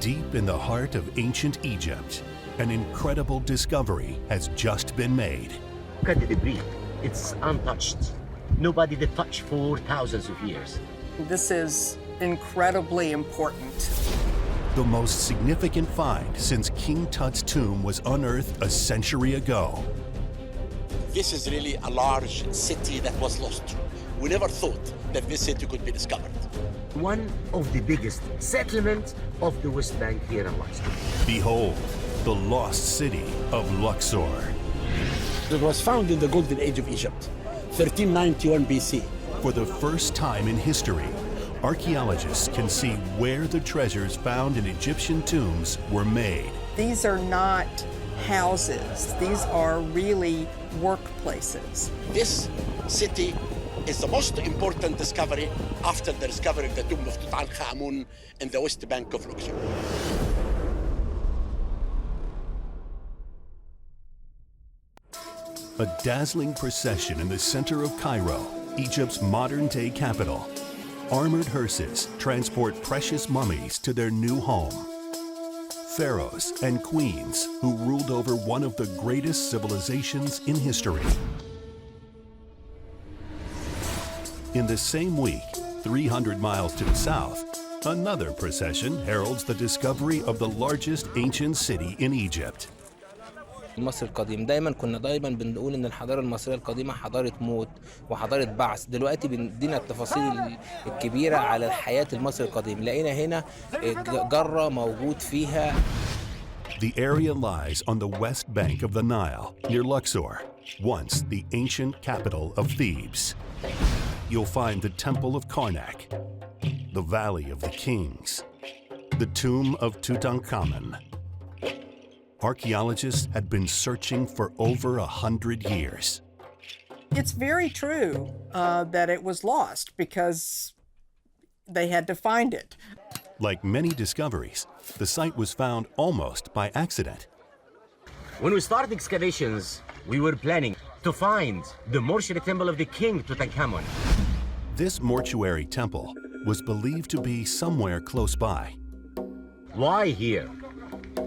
Deep in the heart of ancient Egypt, an incredible discovery has just been made. Look at the debris. It's untouched. Nobody did touch for thousands of years. This is incredibly important. The most significant find since King Tut's tomb was unearthed a century ago. This is really a large city that was lost. We never thought that this city could be discovered. One of the biggest settlements of the West Bank here in Luxor. Behold, the lost city of Luxor. It was found in the Golden Age of Egypt, 1391 BC. For the first time in history, archaeologists can see where the treasures found in Egyptian tombs were made. These are not houses. These are really workplaces. This city is the most important discovery after the discovery of the tomb of Tutankhamun in the West Bank of Luxor. A dazzling procession in the center of Cairo, Egypt's modern-day capital. Armored hearses transport precious mummies to their new home. Pharaohs and queens who ruled over one of the greatest civilizations in history. In the same week, 300 miles to the south, another procession heralds the discovery of the largest ancient city in Egypt. مصر القديم كنا دايما بنقول ان الحضاره المصريه القديمه حضاره موت وحضاره بعث. دلوقتي بندينا التفاصيل الكبيره على الحياه المصري القديم. لقينا هنا جره موجود فيها. The area lies on the west bank of the Nile, near Luxor, once the ancient capital of Thebes. You'll find the Temple of Karnak, the Valley of the Kings, the Tomb of Tutankhamun. Archaeologists had been searching for over 100 years. It's very true that it was lost because they had to find it. Like many discoveries, the site was found almost by accident. When we started excavations, we were planning to find the mortuary temple of the king Tutankhamun. This mortuary temple was believed to be somewhere close by. Why here?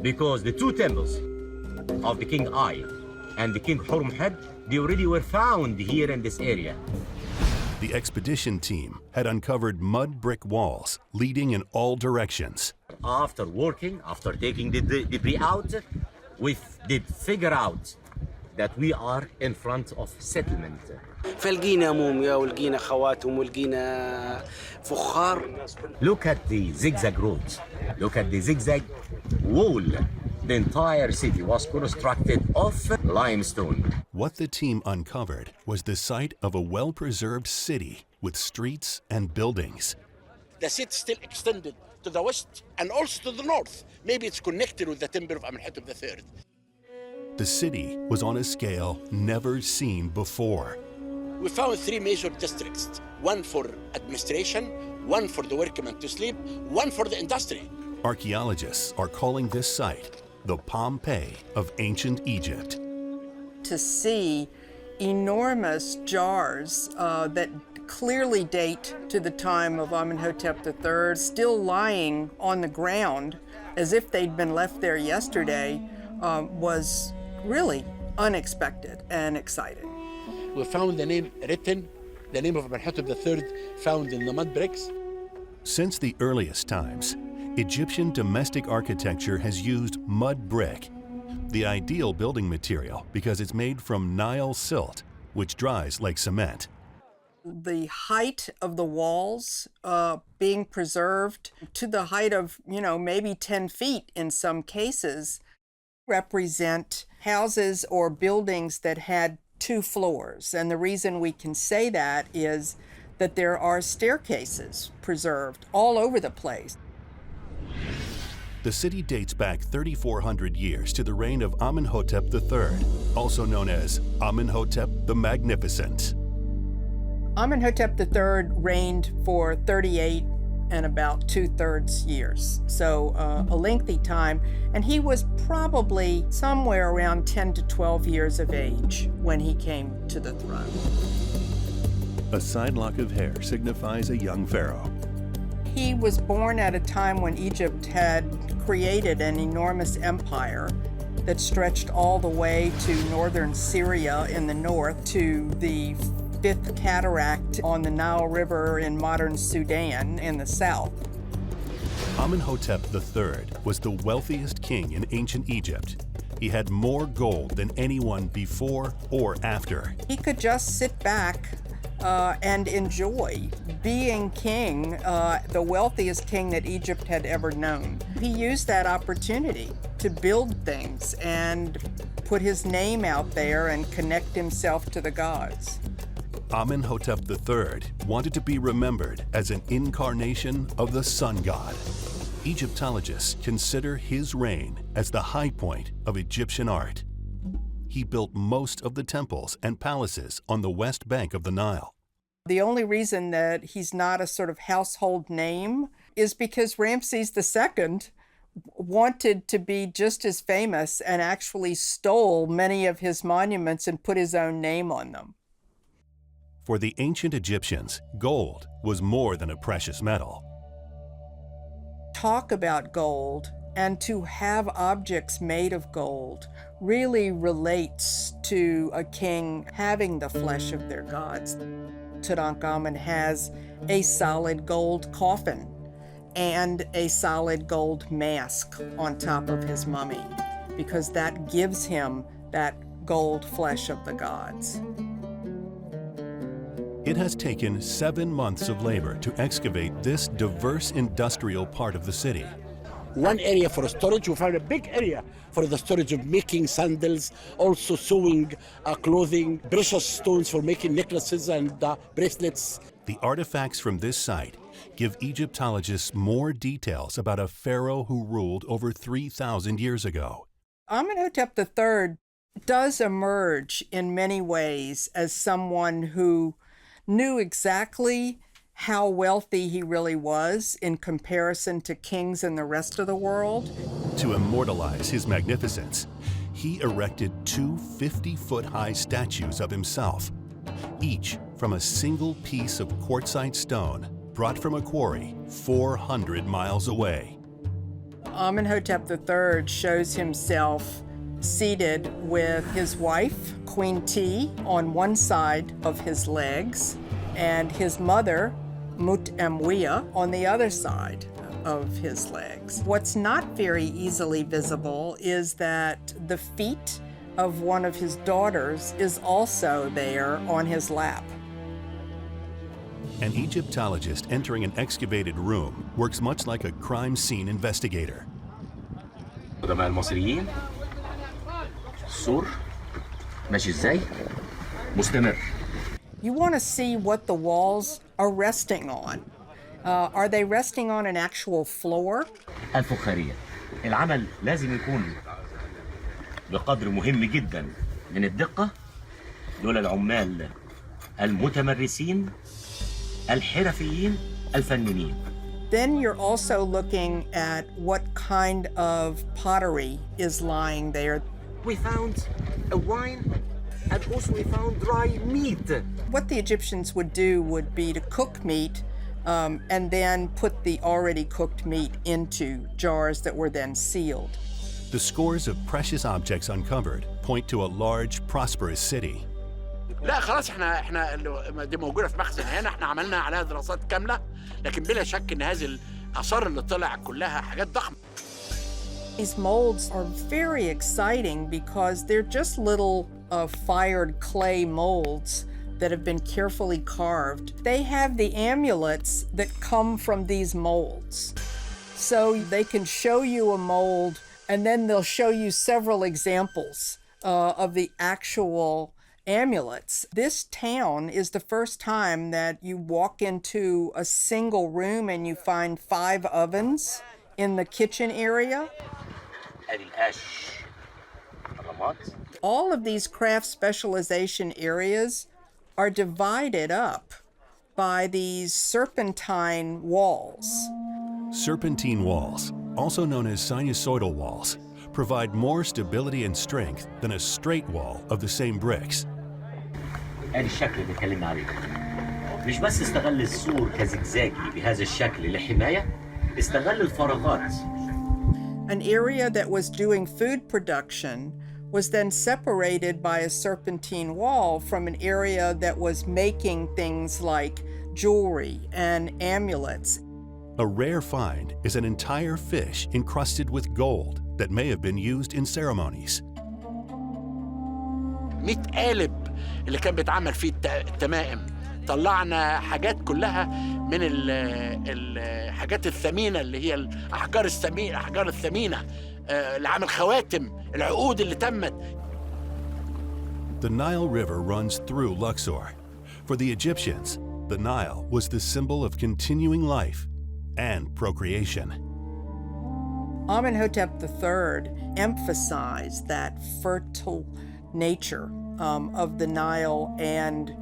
Because the two temples of the King Ai and the King Horemheb, they already were found here in this area. The expedition team had uncovered mud brick walls leading in all directions. After taking the debris out, we did figure out that we are in front of settlement. فلقينا موميا ولقينا خواتم ولقينا فخار. Look at the zigzag roads. Look at the zigzag wall. The entire city was constructed of limestone. What the team uncovered was the site of a well-preserved city with streets and buildings. The city still extended to the west and also to the north. Maybe it's connected with the temple of Amenhotep III. The city was on a scale never seen before. We found three major districts, one for administration, one for the workmen to sleep, one for the industry. Archaeologists are calling this site the Pompeii of ancient Egypt. To see enormous jars that clearly date to the time of Amenhotep III still lying on the ground as if they'd been left there yesterday was really unexpected and exciting. We found the name written, the name of Amenhotep III found in the mud bricks. Since the earliest times, Egyptian domestic architecture has used mud brick, the ideal building material because it's made from Nile silt, which dries like cement. The height of the walls being preserved to the height of, maybe 10 feet in some cases, represent houses or buildings that had 2 floors. And the reason we can say that is that there are staircases preserved all over the place. The city dates back 3,400 years to the reign of Amenhotep III, also known as Amenhotep the Magnificent. Amenhotep III reigned for 38 and about 2/3 years, so a lengthy time, and he was probably somewhere around 10 to 12 years of age when he came to the throne. A side lock of hair signifies a young pharaoh. He was born at a time when Egypt had created an enormous empire that stretched all the way to northern Syria in the north to the Fifth Cataract on the Nile River in modern Sudan in the south. Amenhotep III was the wealthiest king in ancient Egypt. He had more gold than anyone before or after. He could just sit back and enjoy being king, the wealthiest king that Egypt had ever known. He used that opportunity to build things and put his name out there and connect himself to the gods. Amenhotep III wanted to be remembered as an incarnation of the sun god. Egyptologists consider his reign as the high point of Egyptian art. He built most of the temples and palaces on the west bank of the Nile. The only reason that he's not a sort of household name is because Ramses II wanted to be just as famous and actually stole many of his monuments and put his own name on them. For the ancient Egyptians, gold was more than a precious metal. Talk about gold and to have objects made of gold really relates to a king having the flesh of their gods. Tutankhamun has a solid gold coffin and a solid gold mask on top of his mummy because that gives him that gold flesh of the gods. It has taken 7 months of labor to excavate this diverse industrial part of the city. One area for storage, we found a big area for the storage of making sandals, also sewing clothing, precious stones for making necklaces and bracelets. The artifacts from this site give Egyptologists more details about a pharaoh who ruled over 3,000 years ago. Amenhotep III does emerge in many ways as someone who knew exactly how wealthy he really was in comparison to kings in the rest of the world. To immortalize his magnificence, he erected 2 50-foot-high statues of himself, each from a single piece of quartzite stone brought from a quarry 400 miles away. Amenhotep III shows himself seated with his wife, Queen T, on one side of his legs, and his mother, Mut-Emwiya, on the other side of his legs. What's not very easily visible is that the feet of one of his daughters is also there on his lap. An Egyptologist entering an excavated room works much like a crime scene investigator. قدماء المصريين السور ماشي ازاي مستمر. You want to see what the walls are resting on. Are they resting on an actual floor? الفخارية العمل لازم يكون بقدر مهم جدا من الدقة. دول العمال المتمرسين الحرفيين الفنانين. Then you're also looking at what kind of pottery is lying there. We found a wine and also we found dry meat. What the Egyptians would do would be to cook meat and then put the already cooked meat into jars that were then sealed. The scores of precious objects uncovered point to a large, prosperous city. لا خلاص احنا دي موجوده في مخزن هنا، احنا عملنا عليها دراسات كامله، لكن بلا شك ان هذه الاثار اللي طلع كلها حاجات ضخمه. These molds are very exciting because they're just little fired clay molds that have been carefully carved. They have the amulets that come from these molds. So they can show you a mold and then they'll show you several examples of the actual amulets. This town is the first time that you walk into a single room and you find 5 ovens in the kitchen area. All of these craft specialization areas are divided up by these serpentine walls. Serpentine walls, also known as sinusoidal walls, provide more stability and strength than a straight wall of the same bricks. ادي الشكل اللي اتكلمنا عليه. مش بس استغل السور كزجزاجي بهذا الشكل لحماية، استغل الفراغات. An area that was doing food production was then separated by a serpentine wall from an area that was making things like jewelry and amulets. A rare find is an entire fish encrusted with gold that may have been used in ceremonies. 100 قالب اللي كان بيتعمل فيه التمائم. طلعنا حاجات كلها من الحاجات الثمينة اللي هي الأحجار الثمينة اللي عمل خواتم العقود اللي تمت. The Nile River runs through Luxor. For the Egyptians, the Nile was the symbol of continuing life and procreation. Amenhotep III emphasized that fertile nature of the Nile and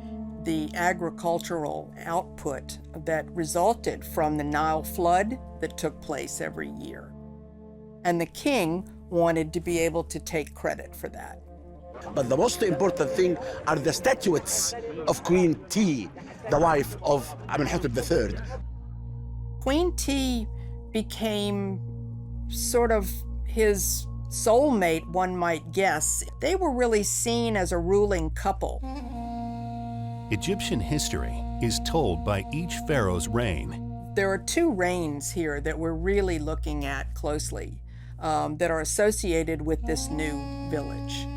the agricultural output that resulted from the Nile flood that took place every year. And the king wanted to be able to take credit for that. But the most important thing are the statuettes of Queen T, the wife of Amenhotep III. Queen T became sort of his soulmate, one might guess. They were really seen as a ruling couple. Egyptian history is told by each pharaoh's reign. There are two reigns here that we're really looking at closely that are associated with this new village.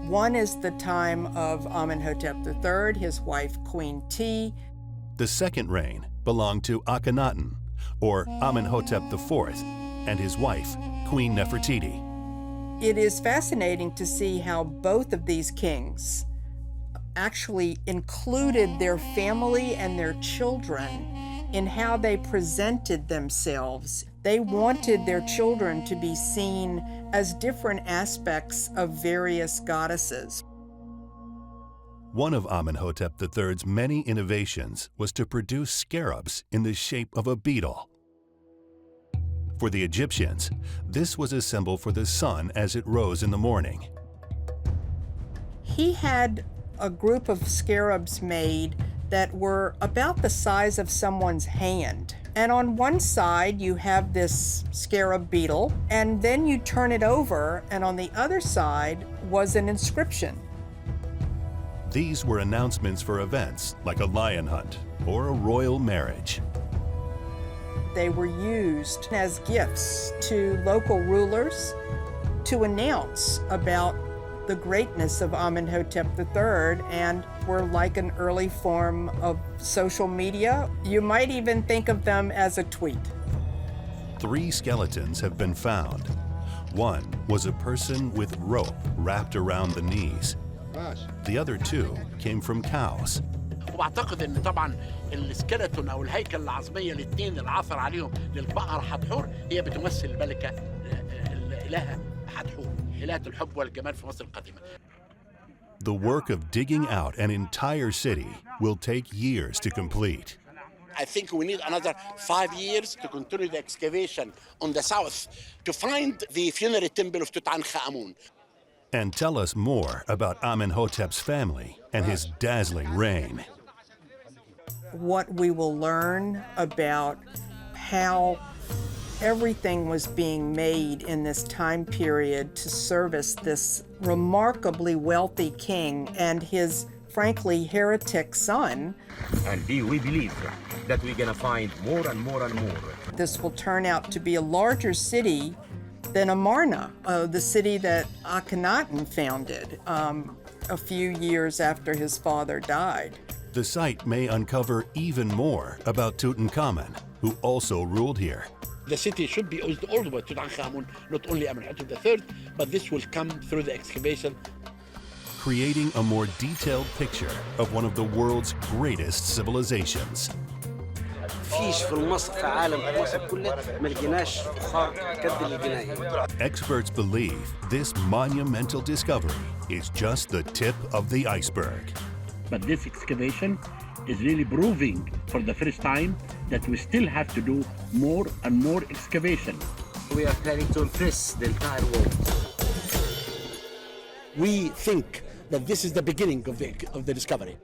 One is the time of Amenhotep III, his wife Queen T. The second reign belonged to Akhenaten, or Amenhotep IV, and his wife, Queen Nefertiti. It is fascinating to see how both of these kings actually included their family and their children in how they presented themselves. They wanted their children to be seen as different aspects of various goddesses. One of Amenhotep III's many innovations was to produce scarabs in the shape of a beetle. For the Egyptians, this was a symbol for the sun as it rose in the morning. He had a group of scarabs made that were about the size of someone's hand. And on one side, you have this scarab beetle, and then you turn it over, and on the other side was an inscription. These were announcements for events like a lion hunt or a royal marriage. They were used as gifts to local rulers to announce about the greatness of Amenhotep III, and were like an early form of social media. You might even think of them as a tweet. 3 skeletons have been found. One was a person with rope wrapped around the knees. The other 2 came from cows. وبعتقد ان طبعا السكيلتون او الهيكل العظميه الاثنين اللي عثر عليهم للبقره حتحور هي بتمثل الملكه الالهه حتحور، الهه الحب والجمال في مصر القديمه. The work of digging out an entire city will take years to complete. I think we need another 5 years to continue the excavation on the south to find the funerary temple of Tutankhamun. And tell us more about Amenhotep's family and his dazzling reign. What we will learn about how everything was being made in this time period to service this remarkably wealthy king and his, frankly, heretic son. And we believe that we're gonna find more and more and more. This will turn out to be a larger city than Amarna, the city that Akhenaten founded a few years after his father died. The site may uncover even more about Tutankhamun, who also ruled here. The city should be used all by Tutankhamun, not only Amenhotep III, but this will come through the excavation. Creating a more detailed picture of one of the world's greatest civilizations. فيش في مصر في عالم مصر كله ما لقيناش فخار قد اللي لقيناه. Experts believe this monumental discovery is just the tip of the iceberg. But this excavation is really proving for the first time that we still have to do more and more excavation. We are planning to impress the entire world. We think that this is the beginning of the discovery.